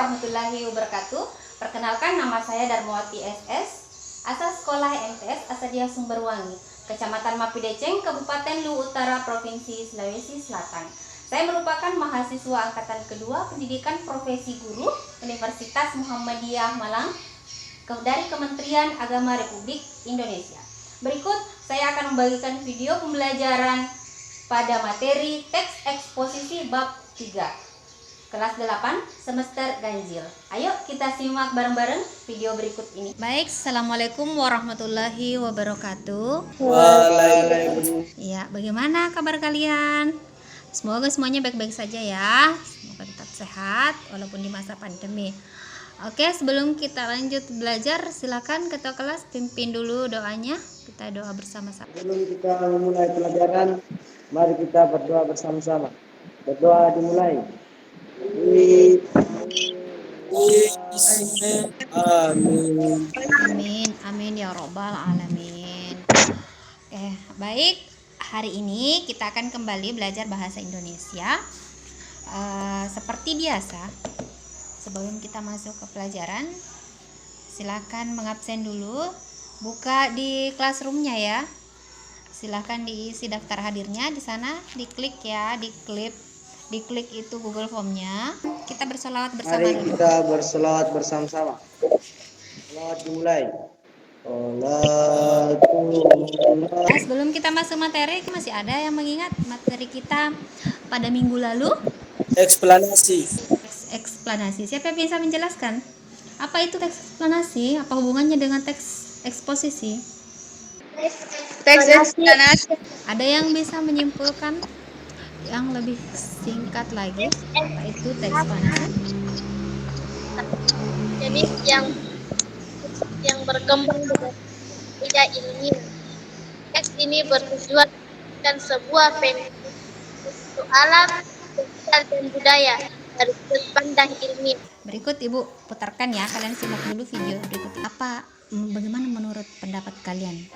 warahmatullahi wabarakatuh. Perkenalkan, nama saya Darmawati SS, asal sekolah MTS Asadia Sumberwangi, Kecamatan Mapideceng, Kabupaten Luwu Utara, Provinsi Sulawesi Selatan. Saya merupakan mahasiswa angkatan kedua pendidikan profesi guru Universitas Muhammadiyah Malang dari Kementerian Agama Republik Indonesia. Berikut saya akan membagikan video pembelajaran pada materi teks eksposisi bab 3. Kelas 8 semester ganjil. Ayo kita simak bareng-bareng video berikut ini. Baik, assalamualaikum warahmatullahi wabarakatuh. Waalaikumsalam. Ya, bagaimana kabar kalian? Semoga semuanya baik-baik saja ya. Semoga tetap sehat walaupun di masa pandemi. Oke, sebelum kita lanjut belajar, silakan ketua kelas pimpin dulu doanya. Kita doa bersama-sama. Sebelum kita memulai pelajaran, mari kita berdoa bersama-sama. Berdoa dimulai. Amin. Amin, amin ya robbal alamin. Baik, hari ini kita akan kembali belajar bahasa Indonesia. Seperti biasa, sebelum kita masuk ke pelajaran, silakan mengabsen dulu, buka di classroomnya ya. Silakan diisi daftar hadirnya di sana, diklik ya, diklik itu Google Formnya. Kita bersolawat bersama Mari dulu. kita berselawat bersama-sama. Selawat dimulai. Sebelum kita masuk materi, masih ada yang mengingat materi kita pada minggu lalu? Eksplanasi. Eksplanasi. Siapa yang bisa menjelaskan? Apa itu teks eksplanasi? Apa hubungannya dengan teks eksposisi? Teks eksplanasi. Ada yang bisa menyimpulkan yang lebih singkat lagi? Apa itu teks eksplanasi? Jenis yang berkembang dengan tidak ilmiah. Teks ini bertujuan dan sebuah persoalan sosial dan budaya dari sudut pandang ilmiah. Berikut Ibu putarkan ya, kalian simak dulu video berikut. Bagaimana menurut pendapat kalian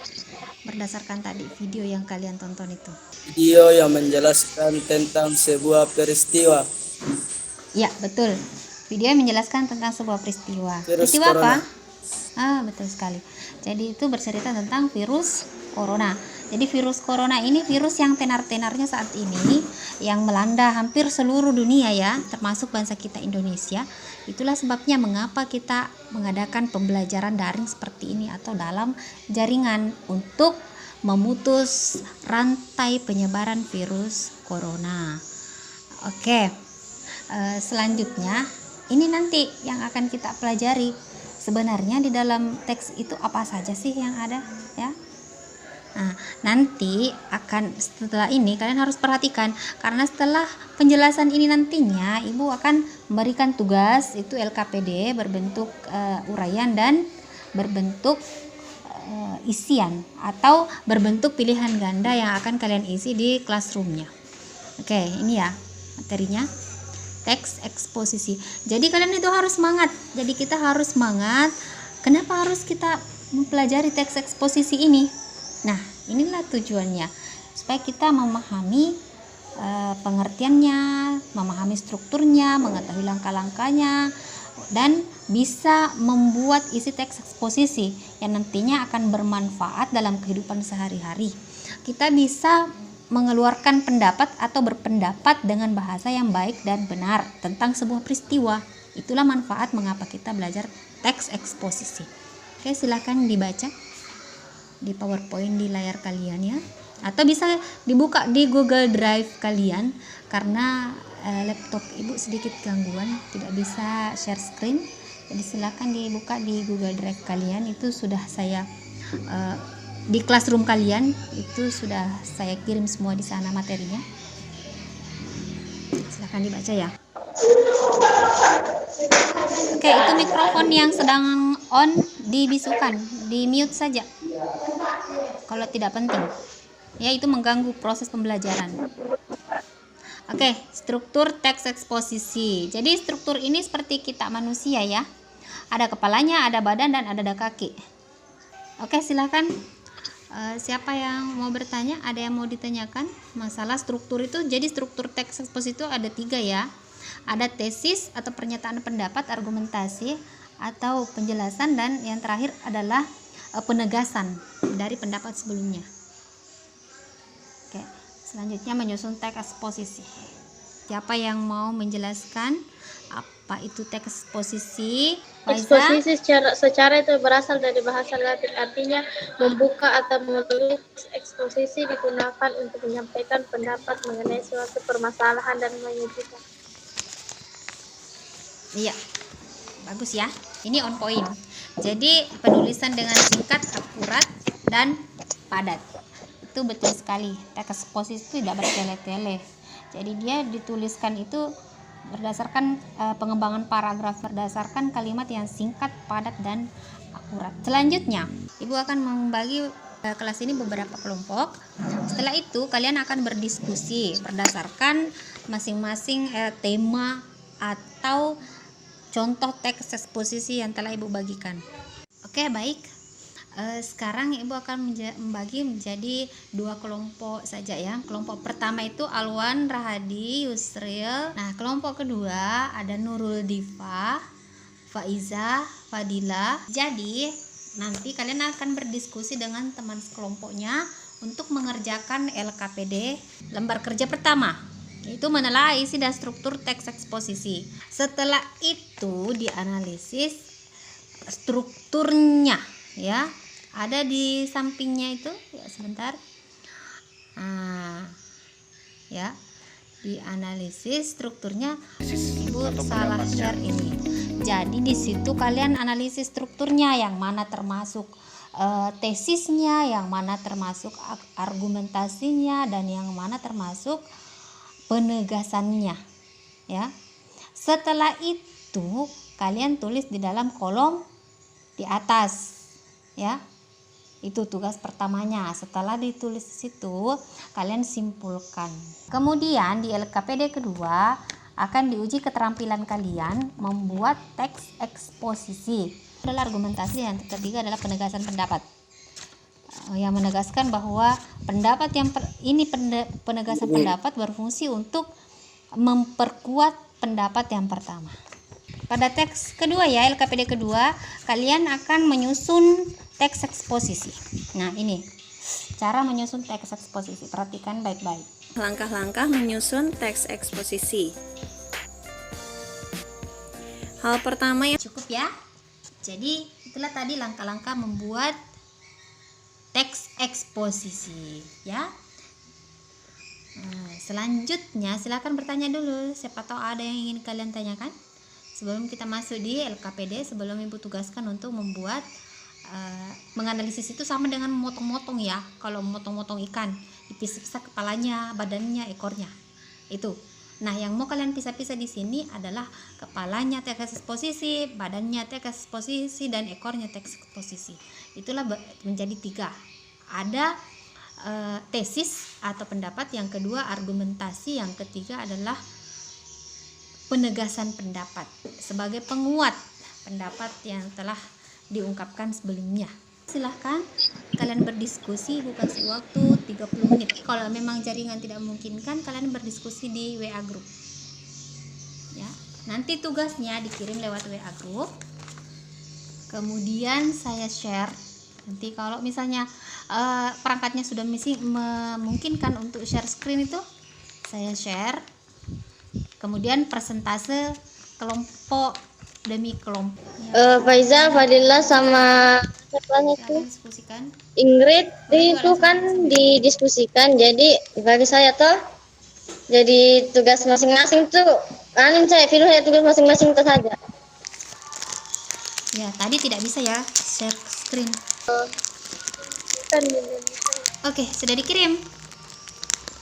berdasarkan tadi video yang kalian tonton itu? Video yang menjelaskan tentang sebuah peristiwa. Ya, betul. Video yang menjelaskan tentang sebuah peristiwa. Virus Peristiwa corona. apa? Betul sekali. Jadi itu bercerita tentang virus corona. Jadi virus corona ini virus yang tenar-tenarnya saat ini yang melanda hampir seluruh dunia ya, termasuk bangsa kita Indonesia. Itulah sebabnya mengapa kita mengadakan pembelajaran daring seperti ini atau dalam jaringan untuk memutus rantai penyebaran virus corona. Oke. Selanjutnya ini nanti yang akan kita pelajari. Sebenarnya di dalam teks itu apa saja sih yang ada ya? Nah, nanti setelah ini kalian harus perhatikan, karena setelah penjelasan ini nantinya Ibu akan memberikan tugas itu LKPD berbentuk uraian dan berbentuk isian atau berbentuk pilihan ganda yang akan kalian isi di classroomnya. Oke, ini ya materinya. Teks eksposisi. Jadi kalian itu harus semangat. Jadi kita harus semangat. Kenapa harus kita mempelajari teks eksposisi ini? Nah, inilah tujuannya supaya kita memahami pengertiannya, memahami strukturnya, mengetahui langkah-langkahnya, dan bisa membuat isi teks eksposisi yang nantinya akan bermanfaat dalam kehidupan sehari-hari. Kita bisa mengeluarkan pendapat atau berpendapat dengan bahasa yang baik dan benar tentang sebuah peristiwa. Itulah manfaat mengapa kita belajar teks eksposisi. Oke, silakan dibaca di PowerPoint di layar kalian ya, atau bisa dibuka di Google Drive kalian karena laptop Ibu sedikit gangguan, tidak bisa share screen. Jadi silakan dibuka di Google Drive kalian, itu sudah saya di classroom kalian itu sudah saya kirim semua di sana materinya. Silakan dibaca ya. Oke, itu mikrofon yang sedang on dibisukan, di mute saja kalau tidak penting ya, itu mengganggu proses pembelajaran. Oke, struktur teks eksposisi. Jadi struktur ini seperti kita manusia ya, ada kepalanya, ada badan, dan ada kaki. Oke, silakan. Siapa yang mau bertanya? Ada yang mau ditanyakan masalah struktur itu? Jadi struktur teks eksposisi itu ada 3 ya. ada tesis atau pernyataan pendapat, argumentasi atau penjelasan, dan yang terakhir adalah penegasan dari pendapat sebelumnya. Oke, selanjutnya menyusun teks eksposisi. Siapa yang mau menjelaskan apa itu teks eksposisi? Faiza? Eksposisi secara itu berasal dari bahasa Latin, artinya membuka atau menulis. Eksposisi digunakan untuk menyampaikan pendapat mengenai suatu permasalahan dan menyajikan. Iya, bagus ya. Ini on point. Jadi penulisan dengan singkat, akurat, dan padat. Itu betul sekali. Teks eksposisi itu tidak bertele-tele. Jadi dia dituliskan itu berdasarkan pengembangan paragraf, berdasarkan kalimat yang singkat, padat, dan akurat. Selanjutnya, Ibu akan membagi kelas ini beberapa kelompok. Setelah itu kalian akan berdiskusi berdasarkan masing-masing tema atau contoh teks eksposisi yang telah Ibu bagikan. Oke, baik. Sekarang Ibu akan membagi menjadi 2 kelompok saja ya. Kelompok pertama itu Alwan, Rahadi, Yusril. Nah, kelompok kedua ada Nurul Diva, Faiza, Fadila. Jadi nanti kalian akan berdiskusi dengan teman sekelompoknya untuk mengerjakan LKPD lembar kerja pertama, yaitu menelaah isi dan struktur teks eksposisi. Setelah itu dianalisis strukturnya ya. Ada di sampingnya itu ya, sebentar. Nah, ya. Dianalisis strukturnya. Ibu salah share ini. Jadi di situ kalian analisis strukturnya, yang mana termasuk tesisnya, yang mana termasuk argumentasinya, dan yang mana termasuk penegasannya ya. Setelah itu kalian tulis di dalam kolom di atas ya. Itu tugas pertamanya. Setelah ditulis di situ kalian simpulkan. Kemudian di LKPD kedua akan diuji keterampilan kalian membuat teks eksposisi. Adalah argumentasi, yang ketiga adalah penegasan pendapat. Yang menegaskan bahwa pendapat yang penegasan pendapat berfungsi untuk memperkuat pendapat yang pertama. Pada teks kedua ya, LKPD kedua, kalian akan menyusun teks eksposisi. Nah, ini cara menyusun teks eksposisi. Perhatikan baik-baik. Langkah-langkah menyusun teks eksposisi. Hal pertama yang Cukup ya. Jadi, itulah tadi langkah-langkah membuat teks eksposisi ya. Selanjutnya silakan bertanya dulu, siapa tahu ada yang ingin kalian tanyakan sebelum kita masuk di LKPD. Sebelum Ibu tugaskan untuk membuat menganalisis itu sama dengan memotong-motong ya. Kalau memotong-motong ikan, dipisah-pisah kepalanya, badannya, ekornya. Itu. Nah, yang mau kalian pisah-pisah di sini adalah kepalanya teks eksposisi, badannya teks eksposisi, dan ekornya teks eksposisi. Itulah menjadi 3. Ada tesis atau pendapat, yang kedua argumentasi, yang ketiga adalah penegasan pendapat sebagai penguat pendapat yang telah diungkapkan sebelumnya. Silahkan kalian berdiskusi, Ibu kasih waktu 30 menit. Kalau memang jaringan tidak memungkinkan, kalian berdiskusi di WA group ya. Nanti tugasnya dikirim lewat WA group, kemudian saya share. Nanti kalau misalnya perangkatnya sudah memungkinkan untuk share screen, itu saya share. Kemudian persentase kelompok demi kelompok. Faiza, Fadila, sama siapa itu? Diskusikan. Ingrid itu kan didiskusikan. Jadi bagi saya tuh jadi tugas masing-masing tuh. Saya pilih tugas masing-masing itu saja. Ya, tadi tidak bisa ya share screen. Oke, sudah dikirim.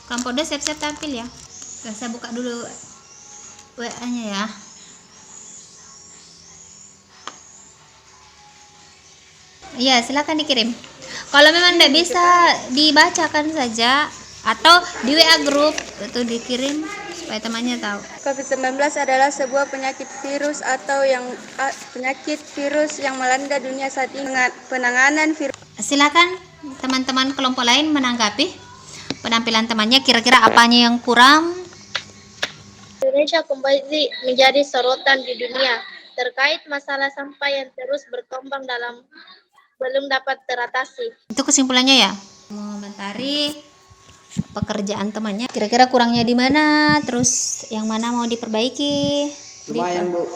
Kelompok 2 siap-siap tampil ya. Saya buka dulu WA-nya ya. Iya, silakan dikirim. Kalau memang tidak bisa dibacakan saja, atau di WA grup itu dikirim supaya temannya tahu. COVID-19 adalah sebuah penyakit virus yang melanda dunia saat ini. Penanganan virus. Silakan teman-teman kelompok lain menanggapi penampilan temannya, kira-kira apanya yang kurang. Indonesia kembali menjadi sorotan di dunia terkait masalah sampah yang terus berkembang belum dapat teratasi. Itu kesimpulannya ya. Mengomentari pekerjaan temannya, kira-kira kurangnya di mana, terus yang mana mau diperbaiki. Lumayan, Bu.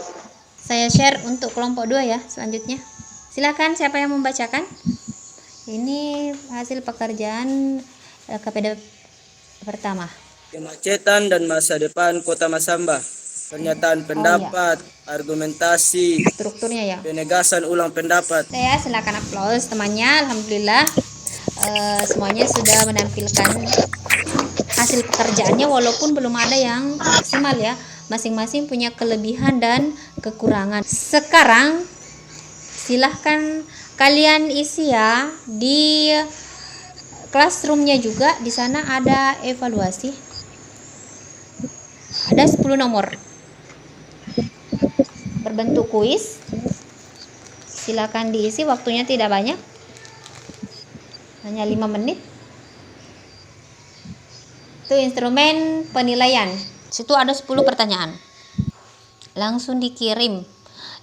Saya share untuk kelompok 2 ya selanjutnya. Silakan siapa yang membacakan. Ini hasil pekerjaan KPD pertama. Kemacetan dan masa depan Kota Masamba. Pernyataan pendapat, argumentasi, Strukturnya ya. penegasan ulang pendapat. Saya silakan aplaus temannya. Alhamdulillah semuanya sudah menampilkan hasil pekerjaannya walaupun belum ada yang maksimal ya. Masing-masing punya kelebihan dan kekurangan. Sekarang silahkan kalian isi ya di classroomnya juga. Di sana ada evaluasi. Ada 10 nomor berbentuk kuis. Silakan diisi, waktunya tidak banyak, hanya 5 menit. Itu instrumen penilaian. Situ ada 10 pertanyaan. Langsung dikirim.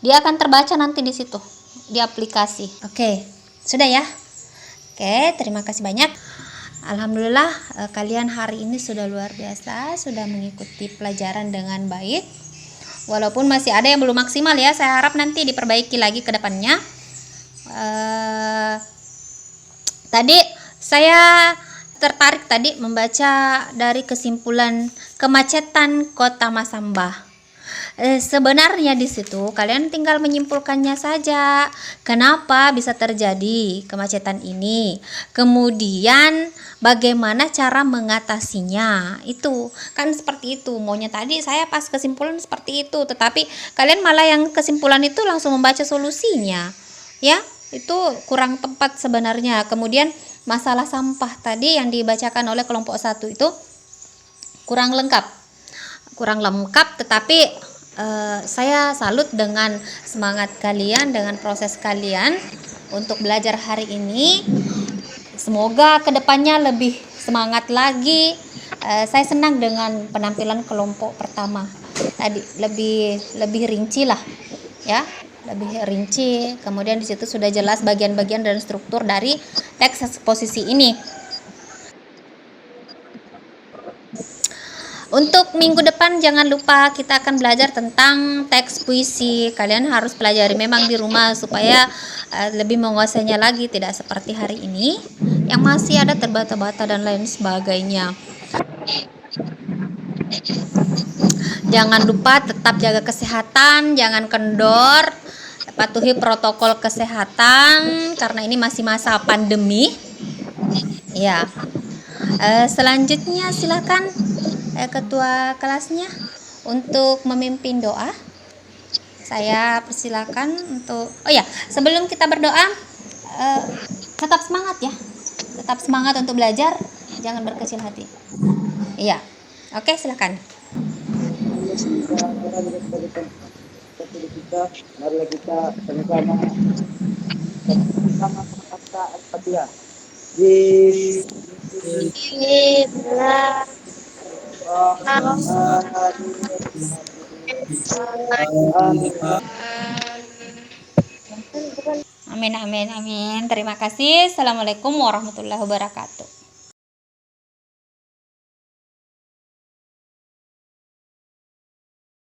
Dia akan terbaca nanti di situ di aplikasi. Oke, sudah ya. Oke, terima kasih banyak. Alhamdulillah kalian hari ini sudah luar biasa, sudah mengikuti pelajaran dengan baik. Walaupun masih ada yang belum maksimal ya, saya harap nanti diperbaiki lagi ke depannya. Tadi saya tertarik tadi membaca dari kesimpulan kemacetan Kota Masamba. Sebenarnya di situ kalian tinggal menyimpulkannya saja. Kenapa bisa terjadi kemacetan ini? Kemudian bagaimana cara mengatasinya? Itu kan seperti itu. Maunya tadi saya pas kesimpulan seperti itu, tetapi kalian malah yang kesimpulan itu langsung membaca solusinya. Ya, itu kurang tepat sebenarnya. Kemudian masalah sampah tadi yang dibacakan oleh kelompok 1 itu kurang lengkap, tetapi saya salut dengan semangat kalian, dengan proses kalian untuk belajar hari ini. Semoga kedepannya lebih semangat lagi. Saya senang dengan penampilan kelompok pertama tadi, lebih rinci lah ya, lebih rinci. Kemudian di situ sudah jelas bagian-bagian dan struktur dari teks eksposisi ini. Untuk minggu depan jangan lupa kita akan belajar tentang teks puisi. Kalian harus pelajari memang di rumah supaya lebih menguasainya lagi, tidak seperti hari ini yang masih ada terbata-bata dan lain sebagainya. Jangan lupa tetap jaga kesehatan, jangan kendor, patuhi protokol kesehatan karena ini masih masa pandemi. Ya. Selanjutnya silakan ketua kelasnya untuk memimpin doa. Saya persilakan untuk sebelum kita berdoa tetap semangat ya. Tetap semangat untuk belajar, jangan berkecil hati. Iya. Oke, silakan. Marilah kita sama-sama kata Al-Fatihah. Bismillah. Amin, amin, amin. Terima kasih. Assalamualaikum warahmatullahi wabarakatuh.